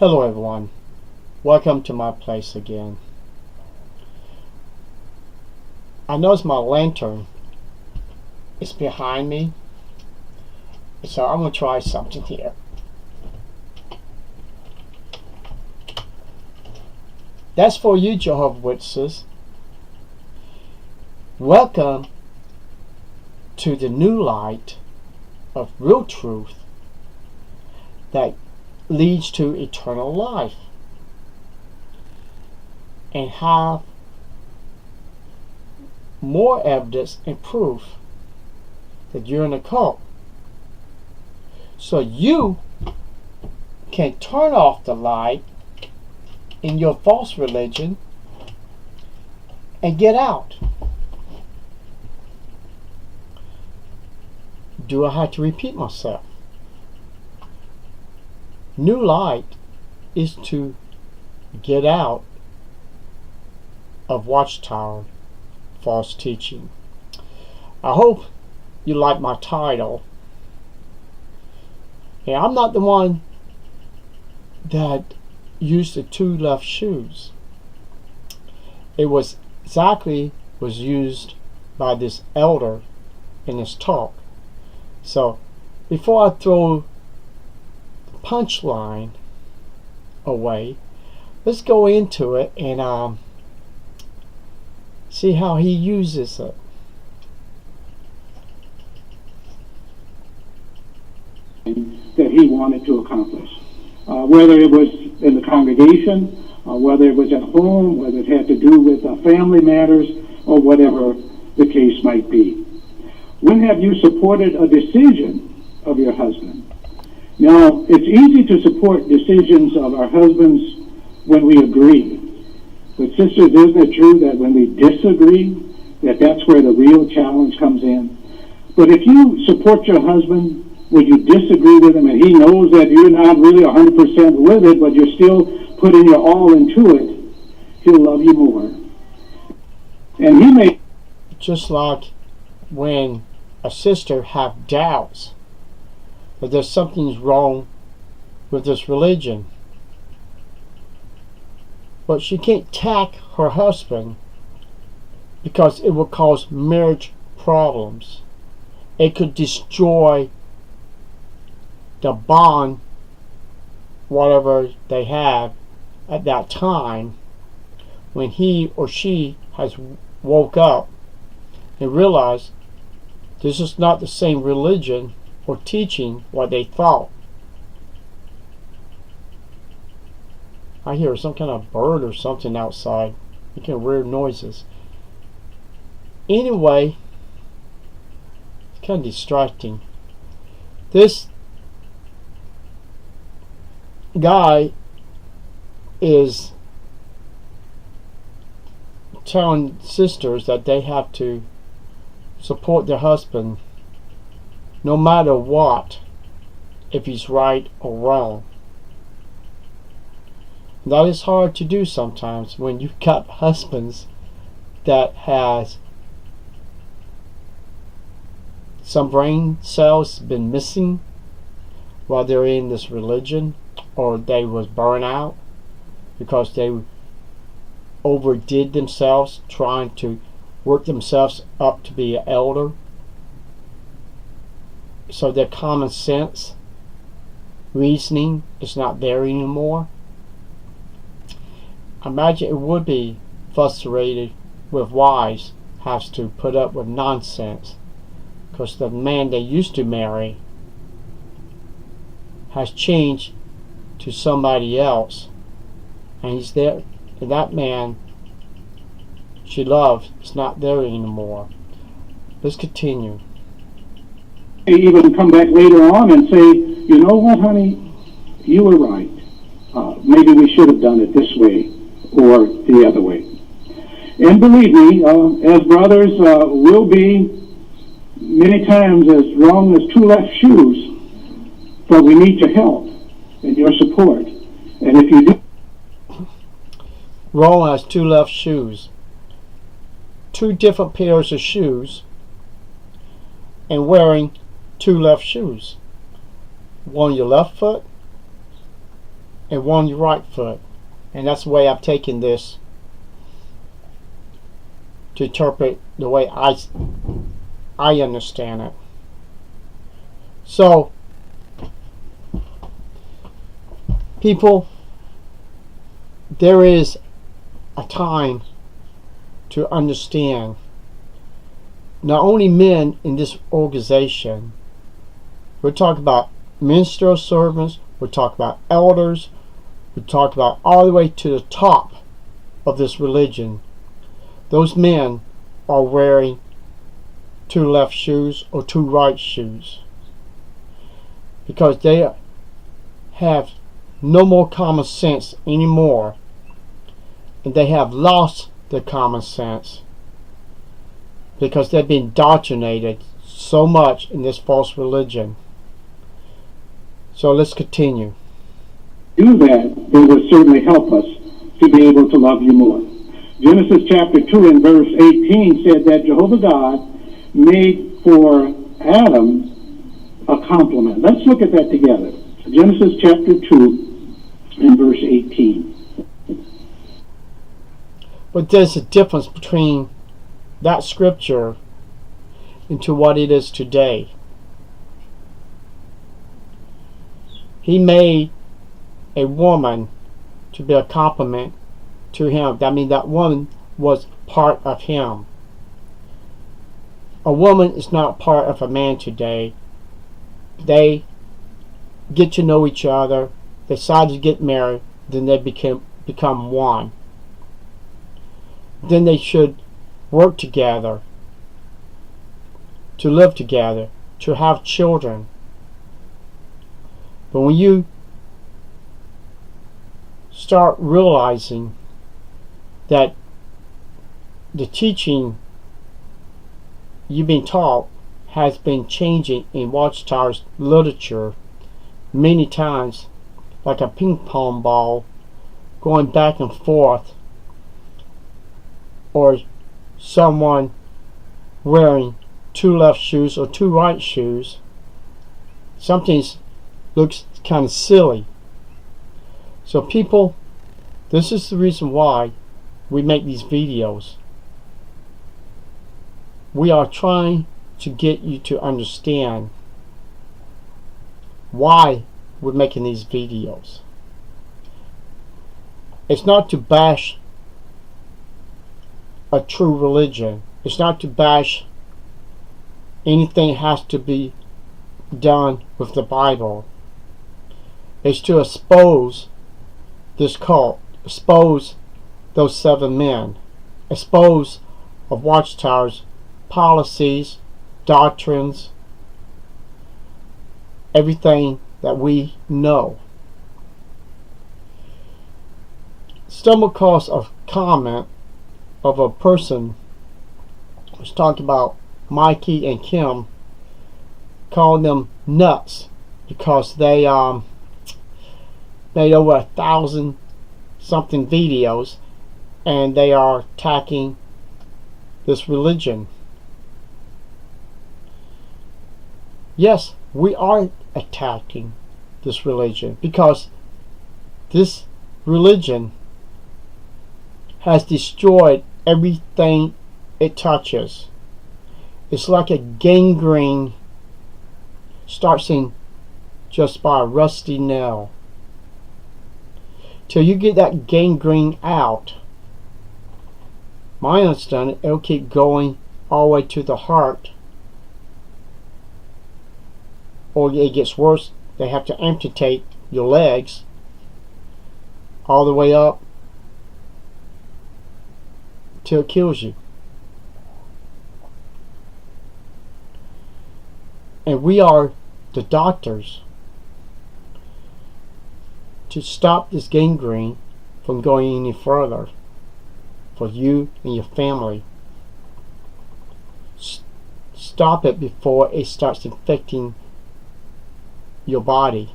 Hello everyone, welcome to my place again. I noticed my lantern is behind me, so I'm going to try something here. That's for you, Jehovah's Witnesses. Welcome to the new light of real truth that leads to eternal life, and have more evidence and proof that you're in a cult, so you can turn off the light in your false religion and get out. Do I have to repeat myself? New light is to get out of Watchtower false teaching. I hope you like my title. And I'm not the one that used the two left shoes. It was used by this elder in his talk. So before I throw punchline away, let's go into it and see how he uses it. That he wanted to accomplish, whether it was in the congregation, whether it was at home, whether it had to do with family matters, or whatever the case might be. When have you supported a decision of your husband? Now, it's easy to support decisions of our husbands when we agree. But sisters, isn't it true that when we disagree, that's where the real challenge comes in? But if you support your husband when you disagree with him and he knows that you're not really 100% with it, but you're still putting your all into it, he'll love you more. And he may... Just like when a sister have doubts that there's something's wrong with this religion, but she can't attack her husband because it will cause marriage problems. It could destroy the bond, whatever they have at that time, when he or she has woke up and realized this is not the same religion or teaching what they thought. I hear some kind of bird or something outside making weird noises. Anyway, it's kind of distracting. This guy is telling sisters that they have to support their husband no matter what, if he's right or wrong. That is hard to do sometimes when you've got husbands that has some brain cells been missing while they're in this religion, or they was burned out because they overdid themselves trying to work themselves up to be an elder. So their common sense, reasoning is not there anymore. Imagine it would be frustrated with wives has to put up with nonsense because the man they used to marry has changed to somebody else, and he's there, and that man she loves is not there anymore. Let's continue. Even come back later on and say, you know what, honey, you were right. Maybe we should have done it this way or the other way. And believe me, as brothers, we'll be many times as wrong as two left shoes, but we need your help and your support. And if you do... Wrong as two left shoes. Two different pairs of shoes and wearing two left shoes. One on your left foot and one your right foot. And that's the way I've taken this to interpret the way I understand it. So, people, there is a time to understand not only men in this organization. We're talking about ministerial servants, we're talking about elders, we're talking about all the way to the top of this religion. Those men are wearing 2 left shoes or 2 right shoes because they have no more common sense anymore, and they have lost their common sense because they've been indoctrinated so much in this false religion. So let's continue. Do that, it will certainly help us to be able to love you more. Genesis chapter 2 and verse 18 said that Jehovah God made for Adam a compliment. Let's look at that together. Genesis chapter 2 and verse 18. But there's a difference between that scripture into what it is today. He made a woman to be a compliment to him. That means that woman was part of him. A woman is not part of a man today. They get to know each other, they decide to get married, then they become one. Then they should work together, to live together, to have children. But when you start realizing that the teaching you've been taught has been changing in Watchtower's literature many times, like a ping pong ball going back and forth, or someone wearing 2 left shoes or 2 right shoes, something looks kind of silly. So people, this is the reason why we make these videos. We are trying to get you to understand why we're making these videos. It's not to bash a true religion. It's not to bash anything that has to be done with the Bible. It's to expose this cult, expose those 7 men, expose of Watchtower's policies, doctrines, everything that we know. Stumbled across a comment of a person who was talking about Mikey and Kim, calling them nuts because they made over 1,000 something videos and they are attacking this religion. Yes, we are attacking this religion because this religion has destroyed everything it touches. It's like a gangrene starts in just by a rusty nail. Till you get that gangrene out, my understanding, it'll keep going all the way to the heart, or it gets worse, they have to amputate your legs all the way up till it kills you. And we are the doctors to stop this gangrene from going any further for you and your family. Stop it before it starts infecting your body.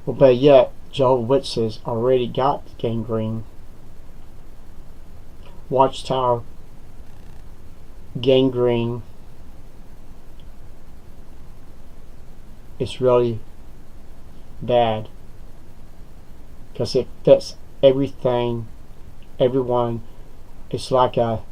Well, but yet Jehovah's Witnesses already got gangrene. Watchtower gangrene. It's really bad. because it fits everything, everyone. It's like a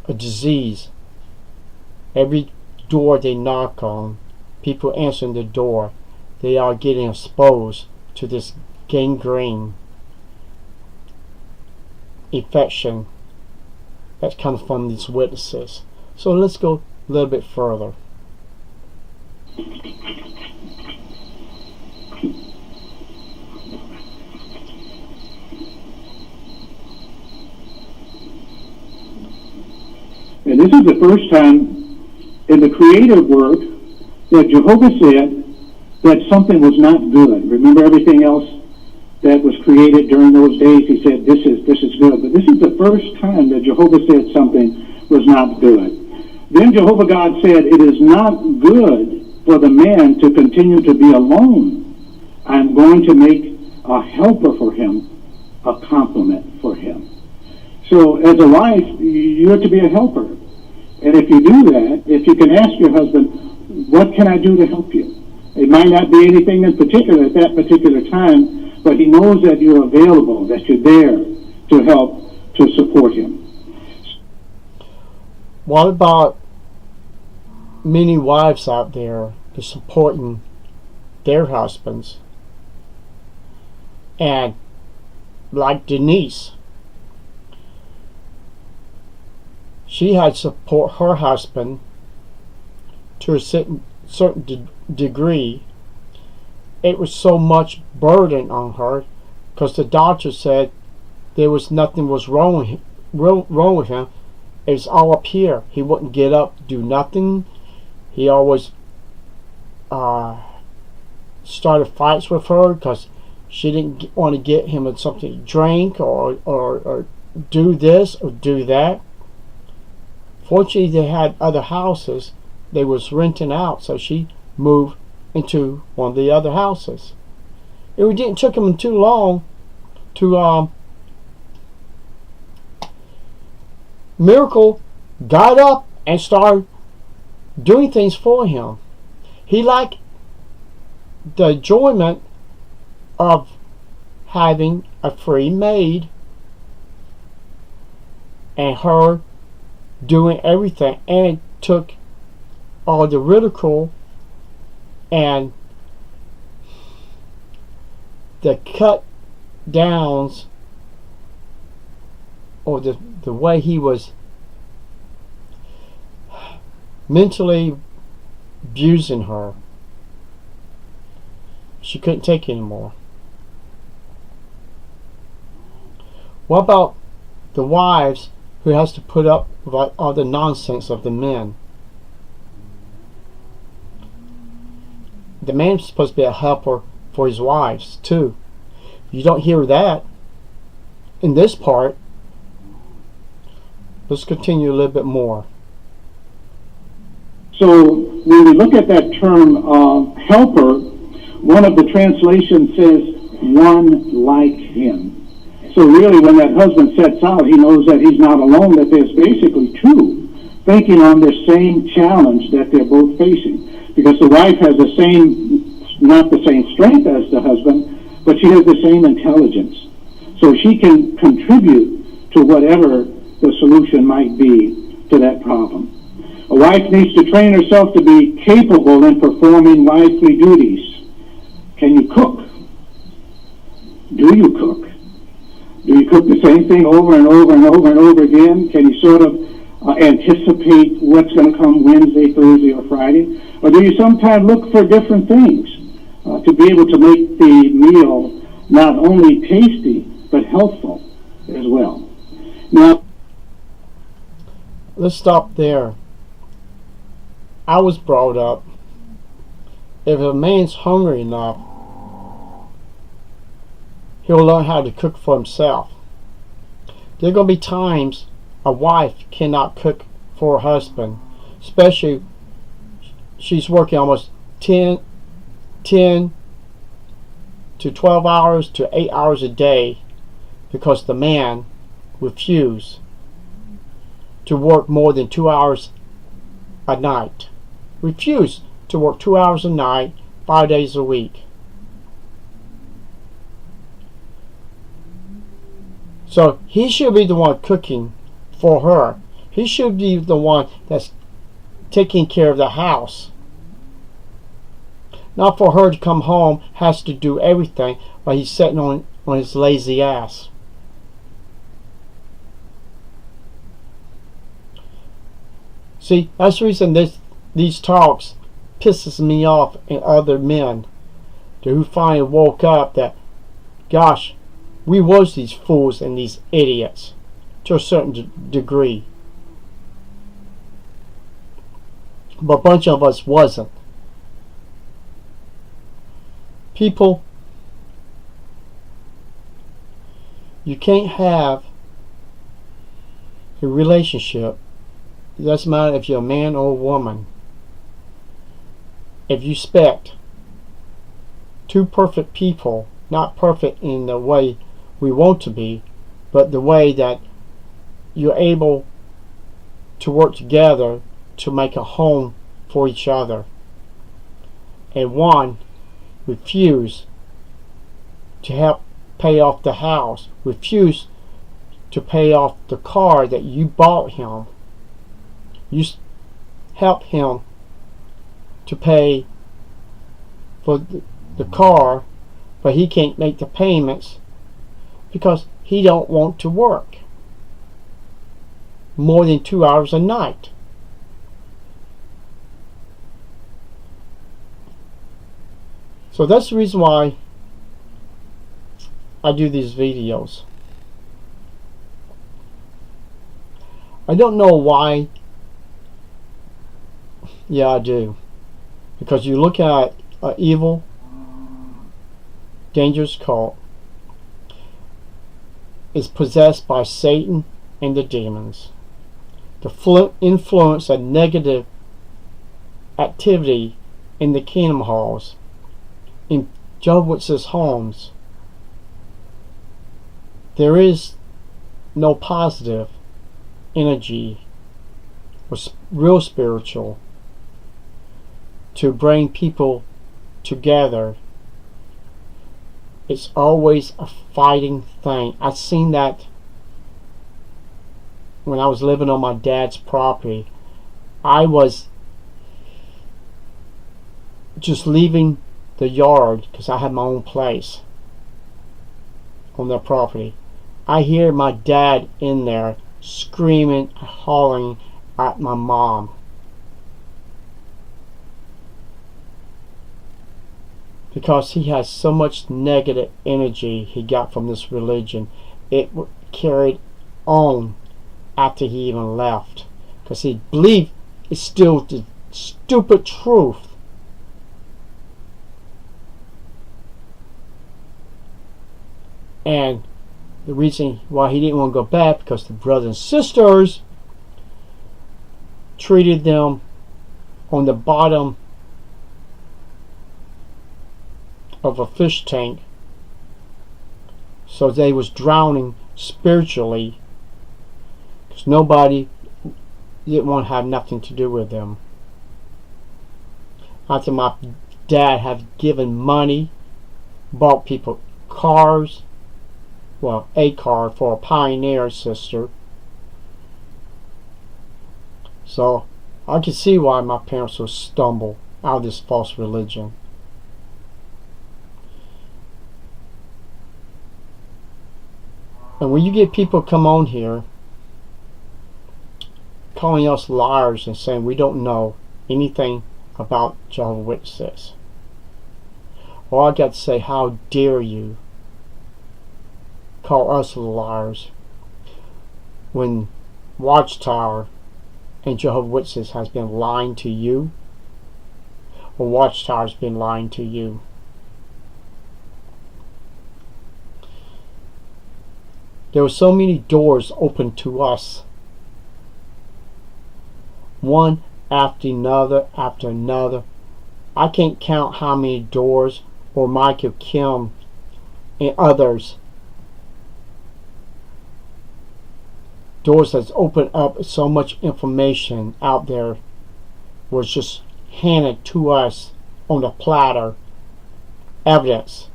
disease. Every door they knock on, people answering the door, they are getting exposed to this gangrene infection that's coming from these witnesses. So let's go a little bit further. And this is the first time in the creative work that Jehovah said that something was not good. Remember everything else that was created during those days? He said, this is good. But this is the first time that Jehovah said something was not good. Then Jehovah God said, it is not good for the man to continue to be alone. I'm going to make a helper for him, a complement for him. So as a wife, you're to be a helper. And if you do that, if you can ask your husband, what can I do to help you? It might not be anything in particular at that particular time, but he knows that you're available, that you're there to help, to support him. What about many wives out there who supporting their husbands? And like Denise, she had support her husband to a certain degree. It was so much burden on her because the doctor said there was nothing was wrong with him. It was all up here. He wouldn't get up, do nothing. He always started fights with her because she didn't want to get him something to drink or do this or do that. Fortunately, they had other houses they was renting out, so she moved into one of the other houses. It didn't take him too long to Miracle got up and started doing things for him. He liked the enjoyment of having a free maid and her doing everything, and took all the ridicule and the cut downs or the way he was mentally abusing her. She couldn't take it anymore. What about the wives who has to put up with all the nonsense of the men? The man's supposed to be a helper for his wives too. You don't hear that in this part. Let's continue a little bit more. So when we look at that term helper, one of the translations says one like him. So really when that husband sets out, he knows that he's not alone, that there's basically two thinking on the same challenge that they're both facing. Because the wife has the same, not the same strength as the husband, but she has the same intelligence. So she can contribute to whatever the solution might be to that problem. A wife needs to train herself to be capable in performing wifely duties. Can you cook? Do you cook? Do you cook the same thing over and over and over and over again? Can you sort of anticipate what's going to come Wednesday, Thursday, or Friday? Or do you sometimes look for different things to be able to make the meal not only tasty, but healthful as well? Now, let's stop there. I was brought up, if a man's hungry enough, he'll learn how to cook for himself. There are going to be times a wife cannot cook for her husband, especially she's working almost 10 to 12 hours to 8 hours a day because the man refused to work more than 2 hours a night. Refused to work 2 hours a night, 5 days a week. So he should be the one cooking for her. He should be the one that's taking care of the house. Not for her to come home, has to do everything while he's sitting on his lazy ass. See, that's the reason these talks pisses me off in other men who finally woke up that, gosh, we was these fools and these idiots to a certain degree. But a bunch of us wasn't. People, you can't have a relationship, it doesn't matter if you're a man or a woman, if you expect two perfect people, not perfect in the way we want to be, but the way that you're able to work together to make a home for each other. And one refuse to help pay off the house, refuse to pay off the car that you bought him. You help him to pay for the car, but he can't make the payments because he don't want to work more than 2 hours a night. So that's the reason why I do these videos. I don't know why. Yeah, I do. Because you look at an evil, dangerous cult is possessed by Satan and the demons. The influence of negative activity in the kingdom halls, in Jehovah's Witnesses' homes. There is no positive energy or real spiritual to bring people together. It's always a fighting thing. I've seen that when I was living on my dad's property. I was just leaving the yard because I had my own place on their property. I hear my dad in there screaming, hollering at my mom. Because he has so much negative energy he got from this religion. It carried on after he even left. Because he believed it's still the stupid truth. And the reason why he didn't want to go back, because the brothers and sisters treated them on the bottom of a fish tank, so they was drowning spiritually, because nobody didn't want to have nothing to do with them. After my dad had given money, bought people cars, well, a car for a Pioneer sister. So I could see why my parents would stumble out of this false religion. And when you get people come on here calling us liars and saying we don't know anything about Jehovah's Witnesses, well, I got to say, how dare you call us liars when Watchtower and Jehovah's Witnesses has been lying to you, or Watchtower's been lying to you. There were so many doors open to us, one after another after another. I can't count how many doors, or Michael Kim and others, doors that's opened up. So much information out there was just handed to us on a platter. Evidence,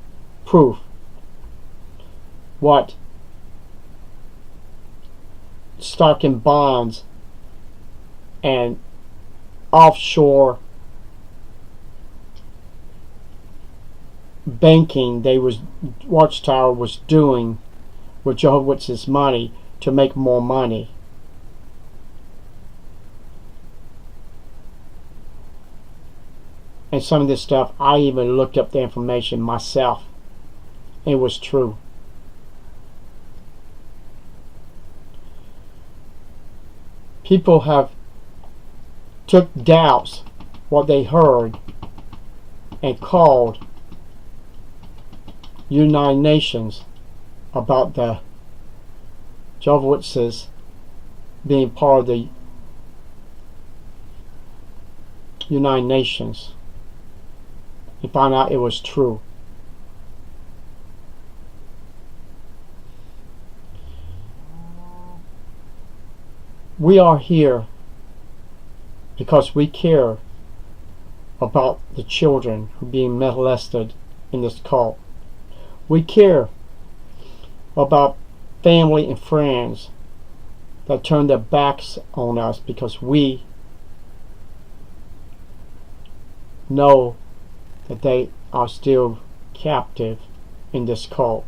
proof, what stock and bonds and offshore banking Watchtower was doing with Jehovah's Witnesses money to make more money. And some of this stuff, I even looked up the information myself. It was true. People have took doubts what they heard and called United Nations about the Jehovah's Witnesses being part of the United Nations, and found out it was true. We are here because we care about the children who are being molested in this cult. We care about family and friends that turn their backs on us because we know that they are still captive in this cult.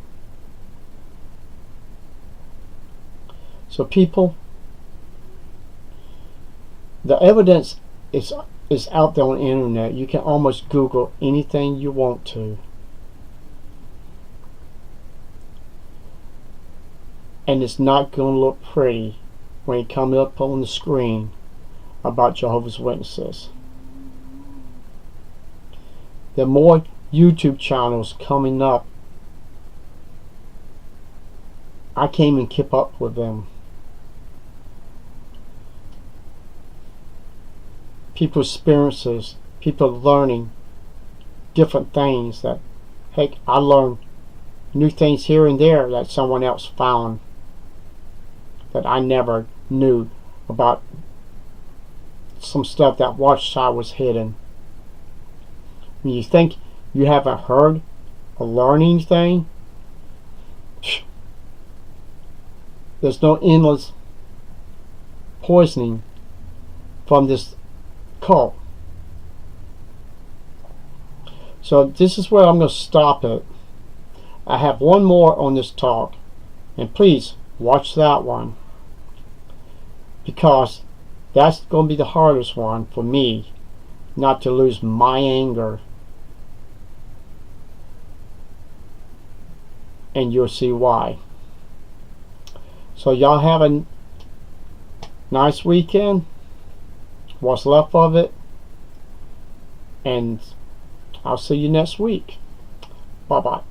So people, the evidence is out there on the internet. You can almost Google anything you want to. And it's not going to look pretty when it comes up on the screen about Jehovah's Witnesses. There are more YouTube channels coming up. I can't even keep up with them. People's experiences, people learning different things that, heck, I learned new things here and there that someone else found that I never knew about, some stuff that Watchtower was hidden. When you think you haven't heard or learned anything, there's no endless poisoning from this cult. So this is where I'm going to stop it. I have one more on this talk, and please watch that one, because that's going to be the hardest one for me, not to lose my anger, and you'll see why. So y'all have a nice weekend, what's left of it, and I'll see you next week. Bye bye.